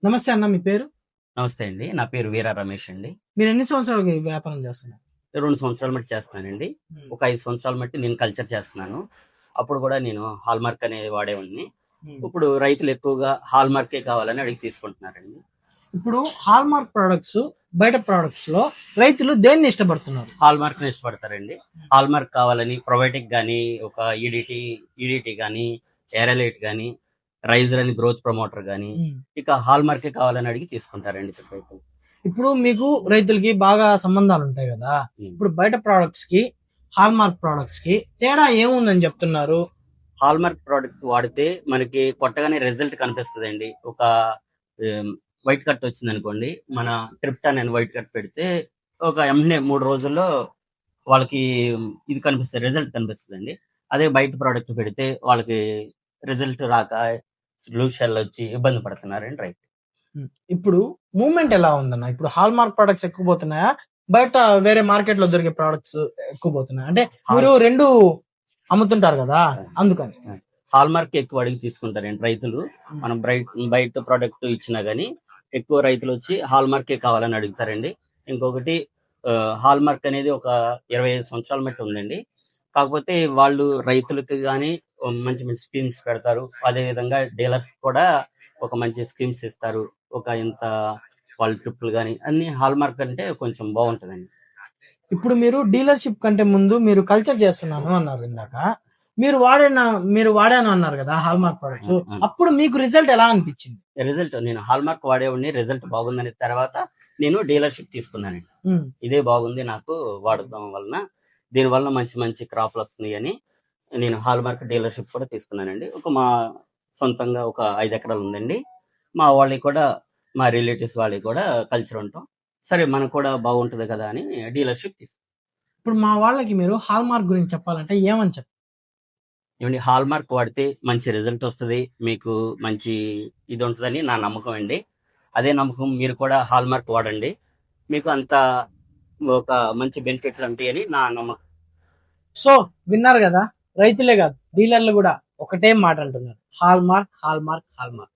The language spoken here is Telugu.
నమస్తే అన్న, మీ పేరు? నమస్తే అండి. నా పేరు వీర రమేష్ అండి. మీరు ఎన్ని సంవత్సరాలుగా ఈ వ్యాపారం చేస్తున్నారు? 2 సంవత్సరాల మట్టి చేస్తున్నానండి. హ్మ్. ఒక 5 సంవత్సరాల మట్టి నేను కల్చర్ చేస్తున్నాను. అప్పుడు కూడా నేను హాల్‌మార్క్ అనేది వాడేవాడిని. హ్మ్. ఇప్పుడు రైతులు ఎక్కువగా హాల్‌మార్కే కావాలని అడిగి తీసుకుంటున్నారండి. ఇప్పుడు హాల్మార్క్ ప్రొడక్ట్స్, బయట ప్రొడక్ట్స్ లో రైతులు దేన్ని ఇష్టపడుతున్నారు? హాల్‌మార్క్‌ని ఇష్టపడతారండి. హాల్‌మార్క్ కావాలని ప్రొబయోటిక్ గాని, ఒక ఈడీటీ గాని, ఏరలైట్ గాని, రైజర్ అని గ్రోత్ ప్రమోటర్ గాని, హ్మ్. ఇక హాల్‌మార్కే కావాలని అడిగి తీసుకుంటారండి ప్రతి రైతులు. ఇప్పుడు మీకు రైతులకి బాగా సంబంధాలు ఉంటాయి కదా. హ్మ్. ఇప్పుడు బయట ప్రొడక్ట్స్ కి హాల్మార్క్ ప్రొడక్ట్స్ కి తేడా ఏముందని చెప్తున్నారు? హాల్మార్క్ ప్రోడక్ట్ వాడితే మనకి కొట్టగానే రిజల్ట్ కనిపిస్తుందండి. ఒక వైట్ కట్ వచ్చింది అనుకోండి, మన ట్రిప్టాన్ అని వైట్ కట్ పెడితే ఒక ఎంబనే 3 రోజుల్లో వాళ్ళకి ఇది కనిపిస్తుంది, రిజల్ట్ కనిపిస్తుందండి. అదే బయట ప్రోడక్ట్ పెడితే వాళ్ళకి రిజల్ట్ రాక బ్లూ షెల్ వచ్చి ఇబ్బంది పడుతున్నారండి రైతు. హ్మ్. ఇప్పుడు మూవ్‌మెంట్ ఎలా ఉందన్న? ఇప్పుడు హాల్మార్క్ ప్రొడక్ట్స్ ఎక్కువ పోతున్నాయా? బయట వేరే మార్కెట్ లో దొరికే ప్రొడక్ట్స్ ఎక్కువ పోతున్నాయా? అంటే మీరు హాల్ రెండు అమ్ముతుంటారు కదా, అందుకని. హాల్మార్క్ ఎక్కువ అడిగి తీసుకుంటారండి రైతులు. మనం బయట ప్రోడక్ట్ ఇచ్చినా గానీ ఎక్కువ రైతులు వచ్చి హాల్మార్కే కావాలని అడుగుతారండి. ఇంకొకటి హాల్మార్క్ అనేది ఒక 25 సంవత్సరాల మట్టి ఉందండి. కాకపోతే వాళ్ళు రైతులకి గానీ మంచి మంచి స్కీమ్స్ పెడతారు. అదే విధంగా డీలర్స్ కూడా ఒక మంచి స్కీమ్స్ ఇస్తారు. ఒక ఇంత వాళ్ళ ట్రిప్పులు గానీ అన్ని హాల్మార్క్ అంటే కొంచెం బాగుంటదండి. ఇప్పుడు మీరు డీలర్‌షిప్ కంటే ముందు మీరు కల్చర్ చేస్తున్నాను అన్నారు ఇందాక. మీరు వాడాను అన్నారు కదా హాల్మార్క్ ప్రొడక్ట్స్. అప్పుడు మీకు రిజల్ట్ ఎలా అనిపించింది? రిజల్ట్ నేను హాల్మార్క్ వాడేవాడిని. రిజల్ట్ బాగుందని తర్వాత నేను డీలర్‌షిప్ తీసుకున్నానండి. హ్మ్. ఇదే బాగుంది నాకు వాడటం వలన. దీని వలన మంచి మంచి క్రాప్‌లు వస్తున్నాయని నేను హాల్మార్క్ డీలర్‌షిప్ కూడా తీసుకున్నానండి. మా సొంతంగా ఒక 5 ఎకరాలు ఉందండి. మా వాళ్ళకి కూడా, మా రిలేటివ్స్ వాళ్ళకి కూడా కల్చర్ ఉంటాం. సరే మనకు కూడా బాగుంటది కదా అని డీలర్‌షిప్ తీసుకున్నాను. ఇప్పుడు మా వాళ్ళకి మీరు హాల్మార్క్ గురించి చెప్పాలంటే ఏమని చెప్తారు? ఏవండీ, హాల్మార్క్ వాడితే మంచి రిజల్ట్ వస్తది. మీకు మంచి ఇది ఉంటదని నా నమ్మకం అండి. అదే నమ్మకం మీరు కూడా హాల్మార్క్ వాడండి. మీకు అంత ఒక మంచి బెనిఫిట్స్ ఉంటాయని నా నమ్మకం. సో విన్నారు కదా, రైతులే కాదు డీలర్లు కూడా ఒకటే మాట అంటున్నారు, హాల్మార్క్ హాల్మార్క్ హాల్మార్క్.